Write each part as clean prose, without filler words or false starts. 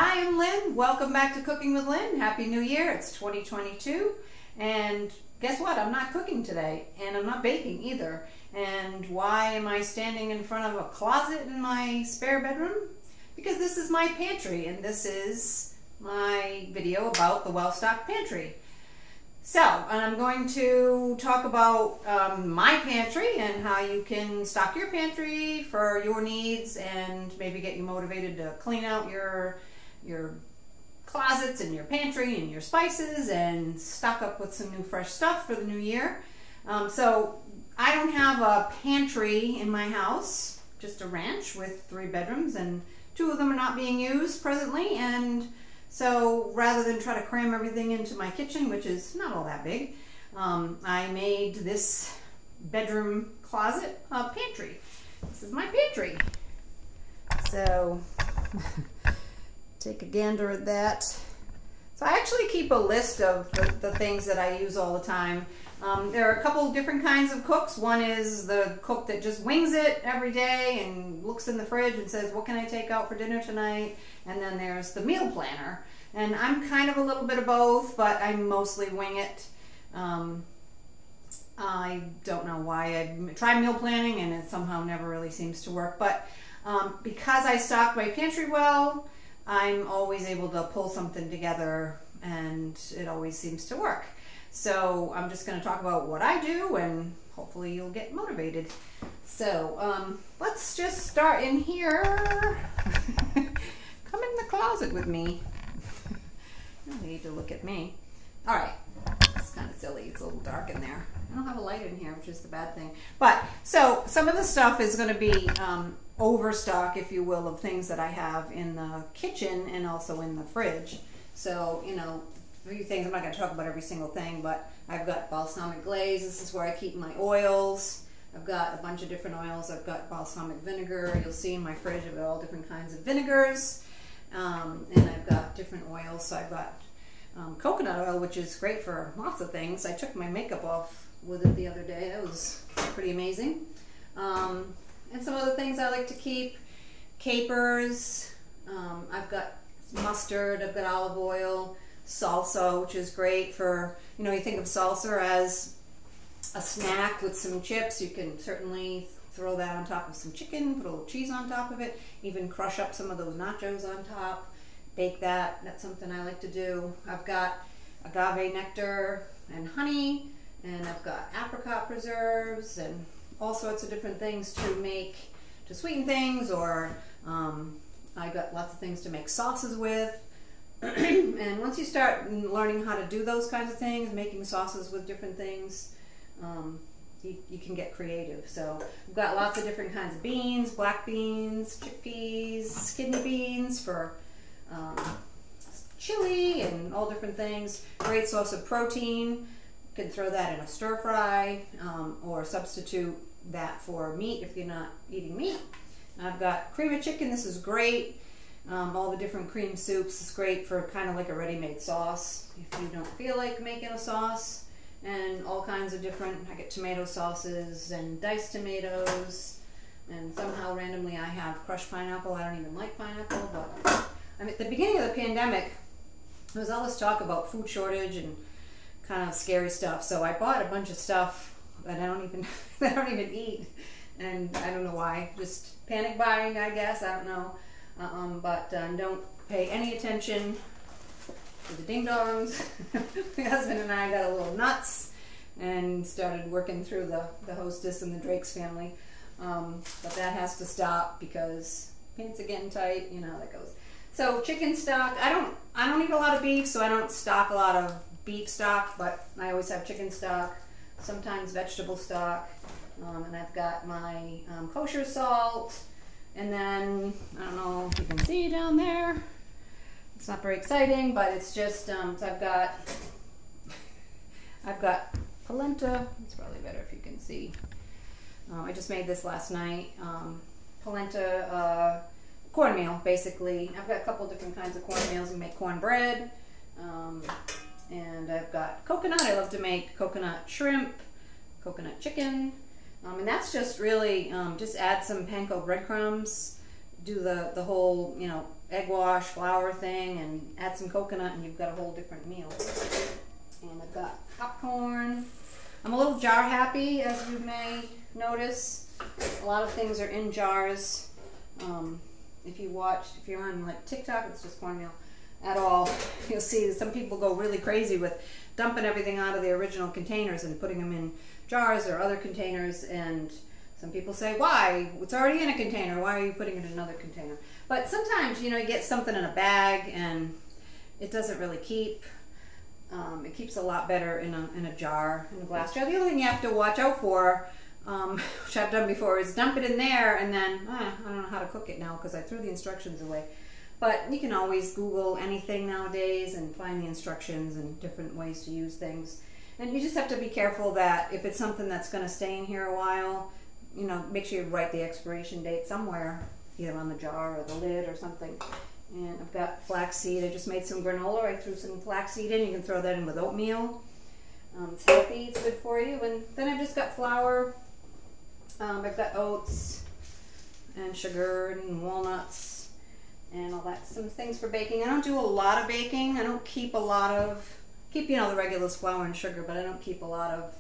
Hi, I'm Lynn. Welcome back to Cooking with Lynn. Happy New Year. It's 2022. And guess what? I'm not cooking today. And I'm not baking either. And why am I standing in front of a closet in my spare bedroom? Because this is my pantry. And this is my video about the well-stocked pantry. So, I'm going to talk about my pantry and how you can stock your pantry for your needs and maybe get you motivated to clean out your closets and your pantry and your spices and stock up with some new fresh stuff for the new year. So, I don't have a pantry in my house, just a ranch with 3 bedrooms, and 2 of them are not being used presently, and so rather than try to cram everything into my kitchen, which is not all that big, I made this bedroom closet a pantry. This is my pantry. So take a gander at that. So I actually keep a list of the things that I use all the time. There are a couple different kinds of cooks. One is the cook that just wings it every day and looks in the fridge and says, what can I take out for dinner tonight? And then there's the meal planner. And I'm kind of a little bit of both, but I mostly wing it. I don't know why. I tried meal planning and it somehow never really seems to work. But because I stock my pantry well, I'm always able to pull something together and it always seems to work. So I'm just going to talk about what I do and hopefully you'll get motivated. So let's just start in here. Come in the closet with me. You need to look at me. All right, it's kind of silly. It's a little dark in there. I don't have a light in here, which is the bad thing. But so some of the stuff is going to be overstock, if you will, of things that I have in the kitchen and also in the fridge. So, you know, a few things. I'm not going to talk about every single thing, but I've got balsamic glaze. This is where I keep my oils. I've got a bunch of different oils. I've got balsamic vinegar. You'll see in my fridge I've got all different kinds of vinegars. And I've got different oils. So I've got coconut oil, which is great for lots of things. I took my makeup off with it the other day. That was pretty amazing. And some other things I like to keep. Capers. I've got mustard. I've got olive oil. Salsa, which is great for, you know, you think of salsa as a snack with some chips. You can certainly throw that on top of some chicken, put a little cheese on top of it, even crush up some of those nachos on top, bake that. That's something I like to do. I've got agave nectar and honey, and I've got apricot preserves and all sorts of different things to sweeten things, or I've got lots of things to make sauces with. And once you start learning how to do those kinds of things, making sauces with different things, you can get creative. So we've got lots of different kinds of beans, black beans, chickpeas, kidney beans for chili and all different things. Great source of protein. You can throw that in a stir fry or substitute that for meat if you're not eating meat. I've got cream of chicken. This is great. All the different cream soups is great for kind of like a ready-made sauce if you don't feel like making a sauce. And all kinds of different, I get tomato sauces and diced tomatoes, and somehow randomly I have crushed pineapple. I don't even like pineapple, but I mean, at the beginning of the pandemic, there was all this talk about food shortage and kind of scary stuff. So I bought a bunch of stuff that I don't even eat, and I don't know why. Just panic buying, I guess. I don't know. But don't pay any attention to the ding-dongs. My husband and I got a little nuts and started working through the hostess and the Drake's family. But that has to stop because pants are getting tight, you know how that goes. So chicken stock, I don't eat a lot of beef, so I don't stock a lot of beef stock, but I always have chicken stock, sometimes vegetable stock. And I've got my kosher salt. And then, I don't know if you can see down there, it's not very exciting, but it's just, so I've got polenta. It's probably better if you can see. I just made this last night. Polenta cornmeal, basically. I've got a couple different kinds of cornmeals. You make cornbread. And I've got coconut. I love to make coconut shrimp, coconut chicken. And that's just really, just add some panko breadcrumbs, do the whole, you know, egg wash flour thing and add some coconut and you've got a whole different meal. And I've got popcorn. I'm a little jar happy, as you may notice. A lot of things are in jars. If you're on like TikTok, it's just cornmeal at all. You'll see some people go really crazy with dumping everything out of the original containers and putting them in jars or other containers, and some people say, why? It's already in a container. Why are you putting it in another container? But sometimes, you get something in a bag and it doesn't really keep. It keeps a lot better in a jar, in a glass jar. The only thing you have to watch out for, which I've done before, is dump it in there and then, I don't know how to cook it now because I threw the instructions away. But you can always Google anything nowadays and find the instructions and different ways to use things. And you just have to be careful that if it's something that's going to stay in here a while, make sure you write the expiration date somewhere, either on the jar or the lid or something. And I've got flaxseed. I just made some granola. I threw some flaxseed in. You can throw that in with oatmeal. It's healthy. It's good for you. And then I've just got flour. I've got oats and sugar and walnuts and all that. Some things for baking. I don't do a lot of baking. I don't keep the regular flour and sugar, but I don't keep a lot of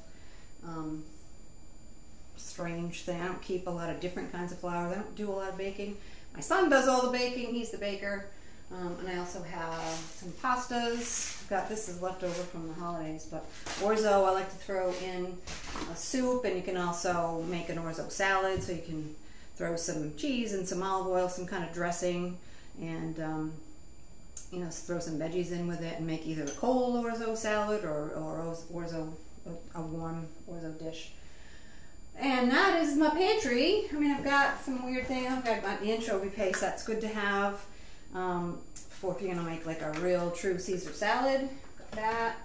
strange thing. I don't keep a lot of different kinds of flour. I don't do a lot of baking. My son does all the baking. He's the baker. And I also have some pastas. This is leftover from the holidays, but orzo I like to throw in a soup, and you can also make an orzo salad, so you can throw some cheese and some olive oil, some kind of dressing, and throw some veggies in with it and make either a cold orzo salad or a warm orzo dish. And that is my pantry. I've got some weird things. I've got my anchovy paste. That's good to have for if you're going to make like a real true Caesar salad. Got that.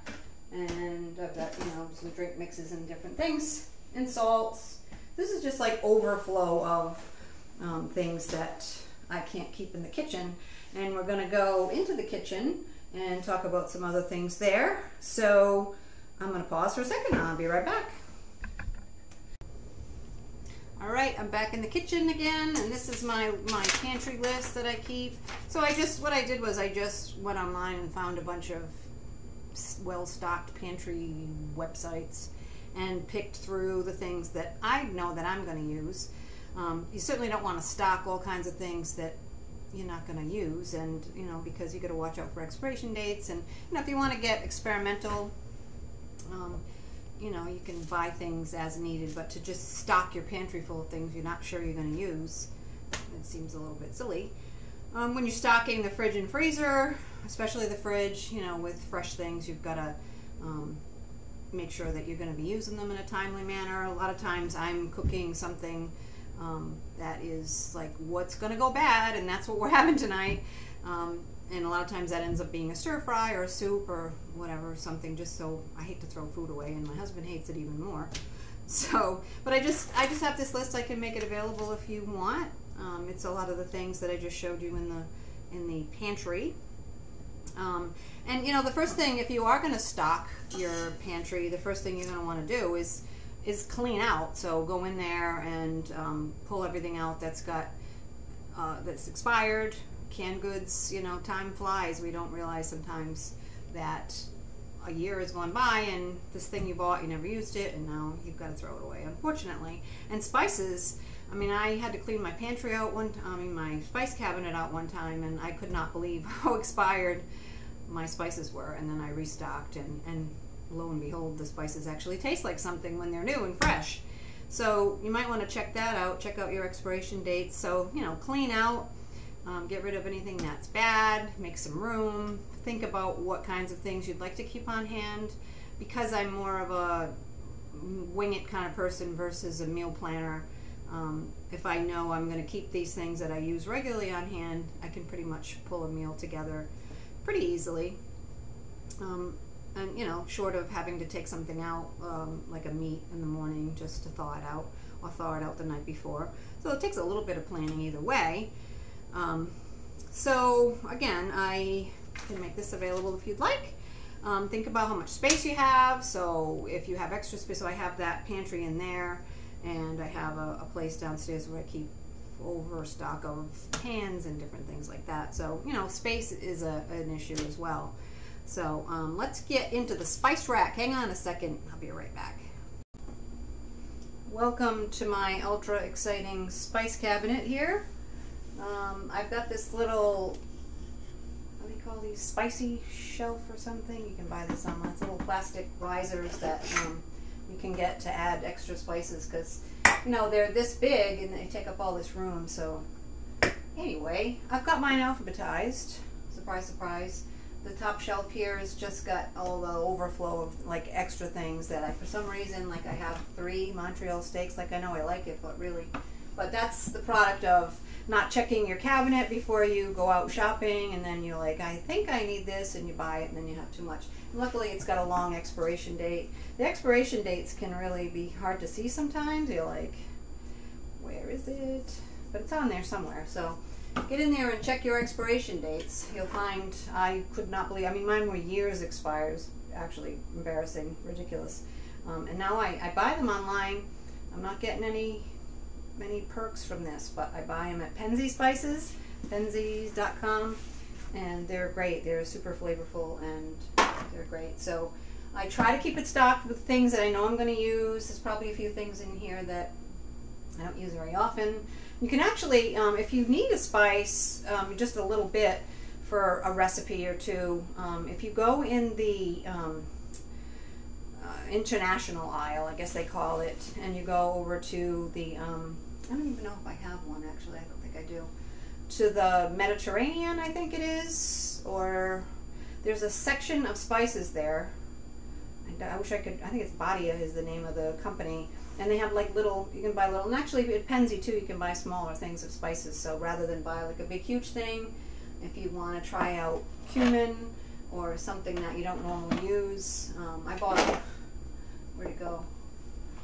And I've got, some drink mixes and different things. And salts. This is just like overflow of things that I can't keep in the kitchen. And we're going to go into the kitchen and talk about some other things there. So I'm going to pause for a second. I'll be right back. All right, I'm back in the kitchen again, and this is my pantry list that I keep. So what I did was I just went online and found a bunch of well-stocked pantry websites and picked through the things that I know that I'm going to use. You certainly don't want to stock all kinds of things that you're not going to use, and because you got to watch out for expiration dates. And if you want to get experimental, you can buy things as needed, but to just stock your pantry full of things you're not sure you're going to use, it seems a little bit silly. When you're stocking the fridge and freezer, especially the fridge, with fresh things, you've got to make sure that you're going to be using them in a timely manner. A lot of times I'm cooking something that is like what's going to go bad, and that's what we're having tonight. And a lot of times that ends up being a stir fry or a soup or whatever, something just so I hate to throw food away, and my husband hates it even more. So, but I just have this list. I can make it available if you want. It's a lot of the things that I just showed you in the pantry. And the first thing, if you are going to stock your pantry, the first thing you're going to want to do is clean out. So go in there and pull everything out that's expired. Canned goods, time flies. We don't realize sometimes that a year has gone by and this thing you bought, you never used it, and now you've got to throw it away, unfortunately. And spices, I had to clean my pantry out my spice cabinet out one time, and I could not believe how expired my spices were. And then I restocked, and lo and behold, the spices actually taste like something when they're new and fresh. So you might want to check that out, check out your expiration dates. So, clean out. Get rid of anything that's bad, make some room, think about what kinds of things you'd like to keep on hand. Because I'm more of a wing it kind of person versus a meal planner, if I know I'm going to keep these things that I use regularly on hand, I can pretty much pull a meal together pretty easily. And short of having to take something out, like a meat in the morning just to thaw it out, or thaw it out the night before. So it takes a little bit of planning either way. So again, I can make this available if you'd like. Think about how much space you have. So if you have extra space, so I have that pantry in there, and I have a place downstairs where I keep overstock of pans and different things like that. So, you know, space is an issue as well. So let's get into the spice rack. Hang on a second. I'll be right back. Welcome to my ultra exciting spice cabinet here. I've got this little, what do you call these, spicy shelf or something? You can buy this online. It's little plastic risers that you can get to add extra spices, because, you know, they're this big and they take up all this room. So anyway, I've got mine alphabetized. Surprise, surprise. The top shelf here has just got all the overflow of like extra things that I, for some reason, like I have 3 Montreal steaks. Like, I know I like it, but that's the product of not checking your cabinet before you go out shopping, and then you're like, I think I need this, and you buy it, and then you have too much. And luckily, it's got a long expiration date. The expiration dates can really be hard to see sometimes. You're like, where is it? But it's on there somewhere. So get in there and check your expiration dates. You'll find, I could not believe, I mean, mine were years expires. Actually, embarrassing, ridiculous. And now I buy them online. I'm not getting any perks from this, but I buy them at Pantry Spices, Penzys.com, and they're great. They're super flavorful and they're great. So I try to keep it stocked with things that I know I'm going to use. There's probably a few things in here that I don't use very often. You can actually, if you need a spice, just a little bit for a recipe or two, if you go in the international aisle, I guess they call it, and you go over to the, I don't even know if I have one actually, I don't think I do, to the Mediterranean, I think it is, or there's a section of spices there. I wish I could, I think it's Badia is the name of the company, and they have like little, you can buy little, and actually at Penzey too, you can buy smaller things of spices. So rather than buy like a big huge thing, if you want to try out cumin or something that you don't normally use, I bought, where'd it go?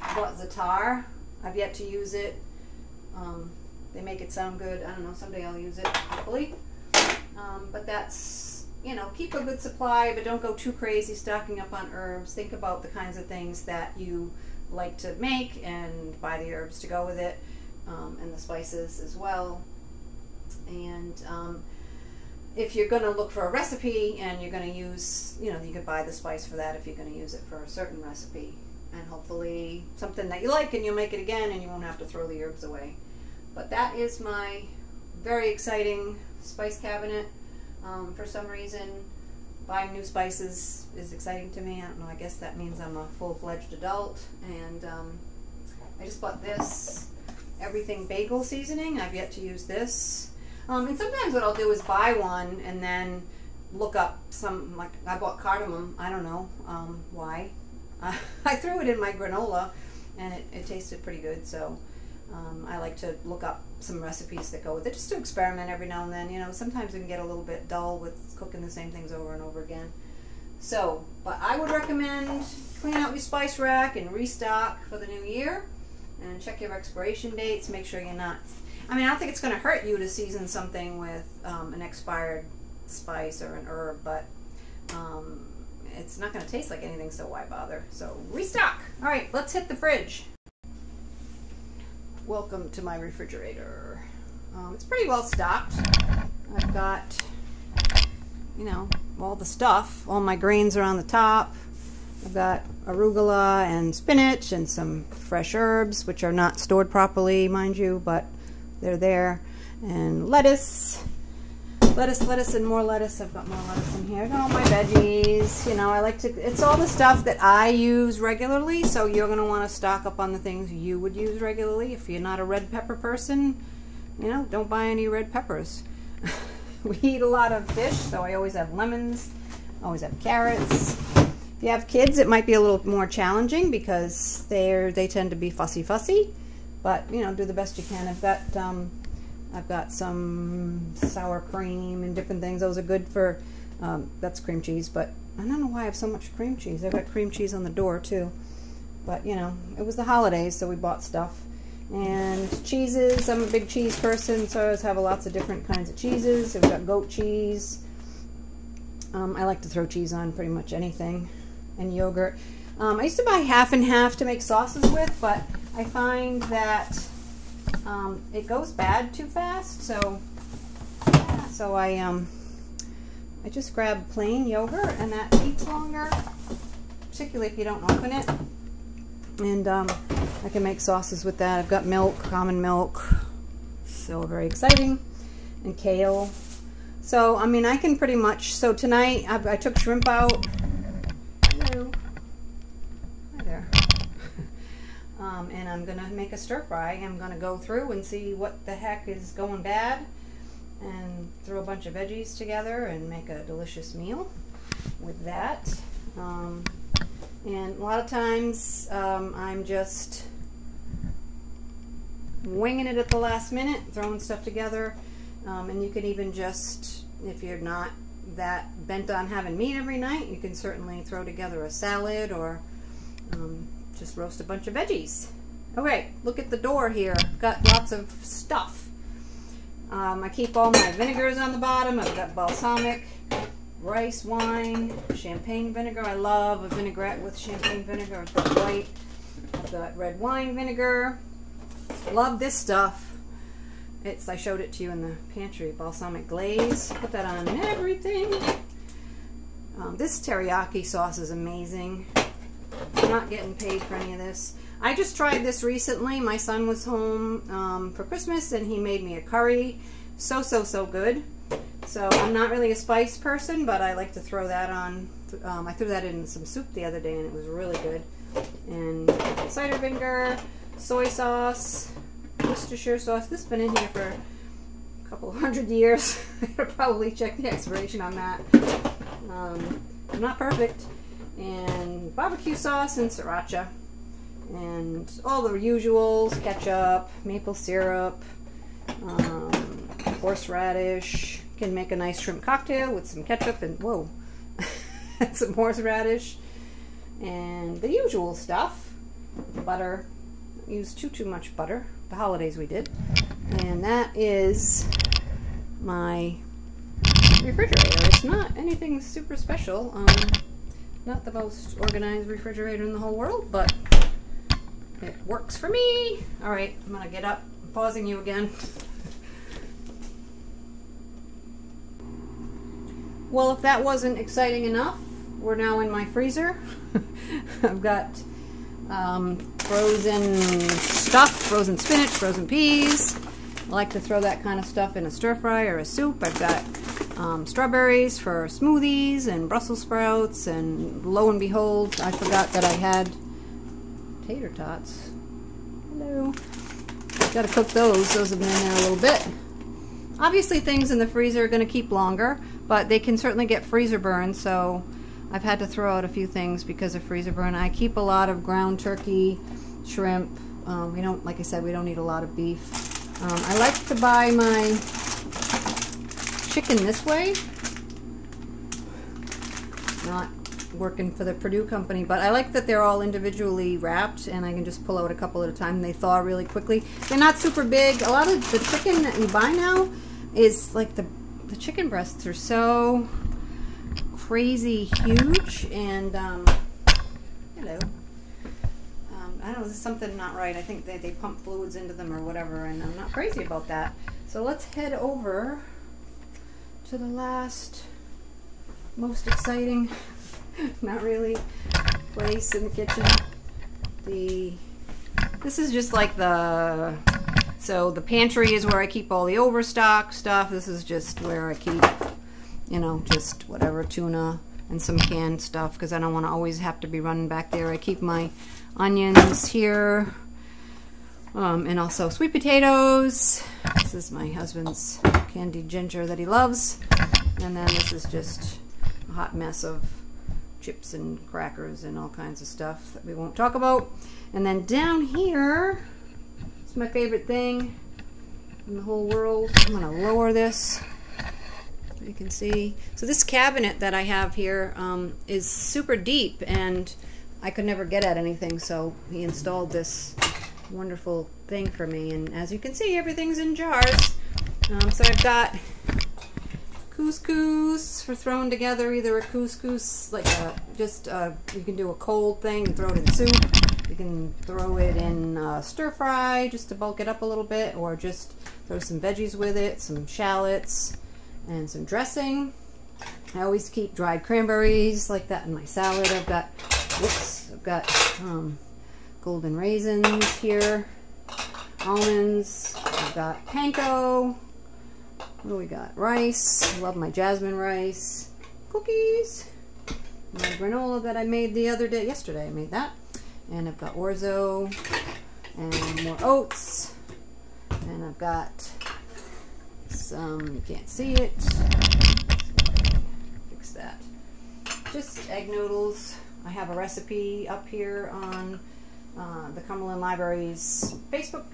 I bought Zatar. I've yet to use it. They make it sound good. I don't know, someday I'll use it, hopefully. But that's, you know, keep a good supply, but don't go too crazy stocking up on herbs. Think about the kinds of things that you like to make and buy the herbs to go with it, and the spices as well. And if you're going to look for a recipe and you're going to use, you know, you could buy the spice for that if you're going to use it for a certain recipe, and hopefully something that you like, and you'll make it again and you won't have to throw the herbs away. But that is my very exciting spice cabinet. For some reason, buying new spices is exciting to me. I don't know, I guess that means I'm a full-fledged adult. And I just bought this everything bagel seasoning. I've yet to use this. And sometimes what I'll do is buy one and then look up some, like I bought cardamom. I don't know why. I threw it in my granola and it tasted pretty good. So I like to look up some recipes that go with it, just to experiment every now and then. You know, sometimes it can get a little bit dull with cooking the same things over and over again. So, but I would recommend clean out your spice rack and restock for the new year, and check your expiration dates. Make sure you're not, I mean, I don't think it's going to hurt you to season something with an expired spice or an herb, but it's not going to taste like anything, so why bother? So restock. All right, let's hit the fridge. Welcome to my refrigerator. It's pretty well stocked. I've got, you know, all the stuff. All my grains are on the top. I've got arugula and spinach and some fresh herbs, which are not stored properly, mind you, but they're there. And lettuce, and more lettuce. I've got more lettuce in here. I've got all my veggies. You know, I like to, it's all the stuff that I use regularly, so you're going to want to stock up on the things you would use regularly. If you're not a red pepper person, you know, don't buy any red peppers. We eat a lot of fish, so I always have lemons, always have carrots. If you have kids, it might be a little more challenging because they tend to be fussy, but, you know, do the best you can. I've got some sour cream and different things. Those are good for, that's cream cheese, but I don't know why I have so much cream cheese. I've got cream cheese on the door too. But, you know, it was the holidays, so we bought stuff. And cheeses, I'm a big cheese person, so I always have lots of different kinds of cheeses. We've got goat cheese. I like to throw cheese on pretty much anything. And yogurt. I used to buy half and half to make sauces with, but I find that it goes bad too fast. So I just grab plain yogurt, and that keeps longer, particularly if you don't open it. And I can make sauces with that. I've got milk, common milk, so very exciting, and kale. So, I mean, I can pretty much, so tonight I took shrimp out. Hello. Hi there. And I'm going to make a stir fry. I'm going to go through and see what the heck is going bad and throw a bunch of veggies together and make a delicious meal with that. And a lot of times I'm just winging it at the last minute, throwing stuff together. And you can even just, if you're not that bent on having meat every night, you can certainly throw together a salad or just roast a bunch of veggies. Okay, look at the door here. I've got lots of stuff. I keep all my vinegars on the bottom. I've got balsamic, rice wine, champagne vinegar. I love a vinaigrette with champagne vinegar. I've got white. I've got red wine vinegar. Love this stuff. I showed it to you in the pantry, balsamic glaze. Put that on everything. This teriyaki sauce is amazing. I'm not getting paid for any of this. I just tried this recently. My son was home for Christmas and he made me a curry. So good. So I'm not really a spice person, but I like to throw that on. I threw that in some soup the other day and it was really good. And cider vinegar, soy sauce, Worcestershire sauce. This has been in here for a couple of 100 years. I could probably check the expiration on that. I'm not perfect. And barbecue sauce and sriracha. And all the usuals, ketchup, maple syrup, horseradish. Can make a nice shrimp cocktail with some ketchup and, whoa, some horseradish. And the usual stuff. Butter. Don't use too much butter. The holidays we did. And that is my refrigerator. It's not anything super special. Not the most organized refrigerator in the whole world, but it works for me. All right, I'm gonna get up. I'm pausing you again. Well, if that wasn't exciting enough, we're now in my freezer. I've got frozen stuff, frozen spinach, frozen peas. I like to throw that kind of stuff in a stir fry or a soup. I've got strawberries for smoothies and Brussels sprouts, and lo and behold, I forgot that I had tater tots. Hello. Got to cook those. Those have been in there a little bit. Obviously things in the freezer are going to keep longer, but they can certainly get freezer burn, so I've had to throw out a few things because of freezer burn. I keep a lot of ground turkey, shrimp. We don't, like I said, we don't eat a lot of beef. I like to buy my chicken this way. Not working for the Purdue company, but I like that they're all individually wrapped and I can just pull out a couple at a time and they thaw really quickly. They're not super big. A lot of the chicken that you buy now is like the chicken breasts are so crazy huge, and hello. I don't know, there's something not right. I think they pump fluids into them or whatever, and I'm not crazy about that. So let's head over to the last, most exciting, not really, place in the kitchen. This is just like so the pantry is where I keep all the overstock stuff. This is just where I keep, you know, just whatever, tuna and some canned stuff, because I don't want to always have to be running back there. I keep my onions here, and also sweet potatoes. This is my husband's candied ginger that he loves, and then this is just a hot mess of chips and crackers and all kinds of stuff that we won't talk about. And then down here, it's my favorite thing in the whole world. I'm going to lower this so you can see. So this cabinet that I have here is super deep, and I could never get at anything, so he installed this wonderful thing for me. And as you can see, everything's in jars. So I've got couscous for throwing together, either a couscous, like you can do a cold thing and throw it in soup. You can throw it in stir fry just to bulk it up a little bit, or just throw some veggies with it, some shallots and some dressing. I always keep dried cranberries like that in my salad. I've got, golden raisins here, almonds, I've got panko. What do we got? Rice. I love my jasmine rice. Cookies. My granola that I made yesterday I made that. And I've got orzo and more oats. And I've got some, you can't see it. Fix that. Just egg noodles. I have a recipe up here on the Cumberland Library's Facebook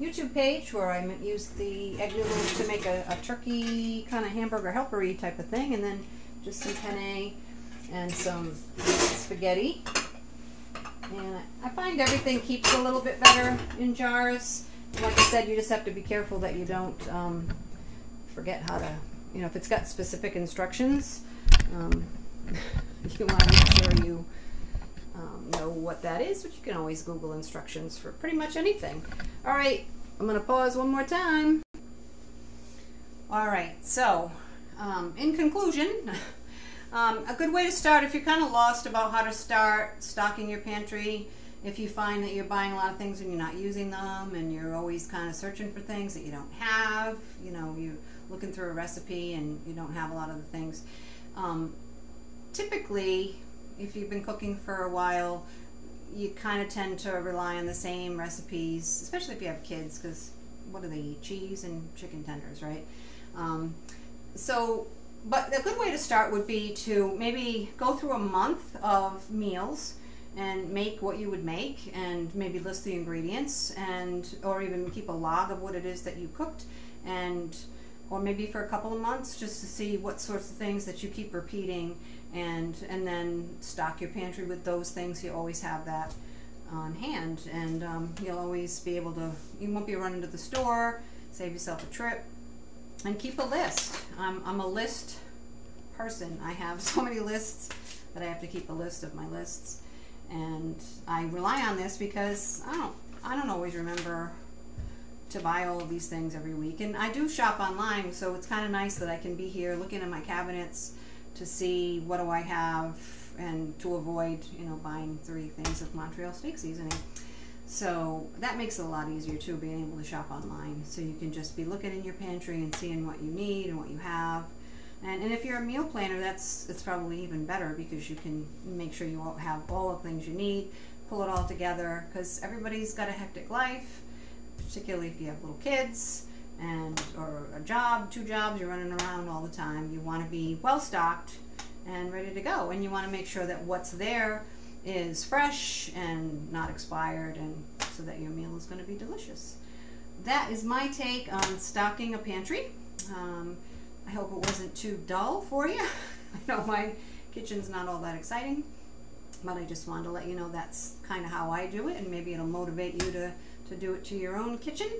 YouTube page where I use the egg noodles to make a turkey kind of hamburger helper-y type of thing, and then just some penne and some spaghetti. And I find everything keeps a little bit better in jars. Like I said, you just have to be careful that you don't forget how to, if it's got specific instructions, you want to make sure you know what that is, but you can always Google instructions for pretty much anything. All right, I'm going to pause one more time. All right, so in conclusion, a good way to start if you're kind of lost about how to start stocking your pantry, if you find that you're buying a lot of things and you're not using them, and you're always kind of searching for things that you don't have, you're looking through a recipe and you don't have a lot of the things. Typically, if you've been cooking for a while, you kind of tend to rely on the same recipes, especially if you have kids, because what do they eat? Cheese and chicken tenders, right? But a good way to start would be to maybe go through a month of meals and make what you would make, and maybe list the ingredients, or even keep a log of what it is that you cooked, or maybe for a couple of months just to see what sorts of things that you keep repeating, and then stock your pantry with those things. You always have that on hand, and you'll always be able to, you won't be running to the store, save yourself a trip, and keep a list. I'm a list person. I have so many lists that I have to keep a list of my lists, and I rely on this because I don't always remember to buy all of these things every week, and I do shop online, so it's kind of nice that I can be here looking at my cabinets to see what do I have, and to avoid buying 3 things of Montreal steak seasoning. So that makes it a lot easier too, being able to shop online, so you can just be looking in your pantry and seeing what you need and what you have. And if you're a meal planner, it's probably even better, because you can make sure you have all the things you need, pull it all together, because everybody's got a hectic life, particularly if you have little kids or a job, 2 jobs, you're running around all the time. You want to be well stocked and ready to go, and you want to make sure that what's there is fresh and not expired, and so that your meal is going to be delicious. That is my take on stocking a pantry. I hope it wasn't too dull for you. I know my kitchen's not all that exciting, but I just wanted to let you know that's kind of how I do it, and maybe it'll motivate you to do it to your own kitchen.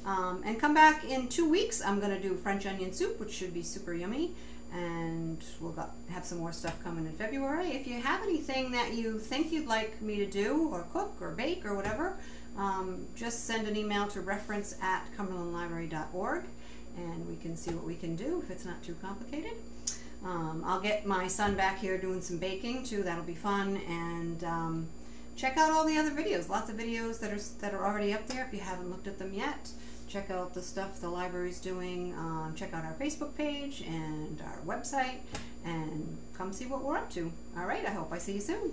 And come back in 2 weeks. I'm going to do French onion soup, which should be super yummy, and we'll have some more stuff coming in February. If you have anything that you think you'd like me to do, or cook, or bake, or whatever, just send an email to reference@cumberlandlibrary.org, and we can see what we can do if it's not too complicated. I'll get my son back here doing some baking too. That'll be fun. And check out all the other videos. Lots of videos that are already up there. If you haven't looked at them yet, check out the stuff the library's doing. Check out our Facebook page and our website, and come see what we're up to. All right, I hope I see you soon.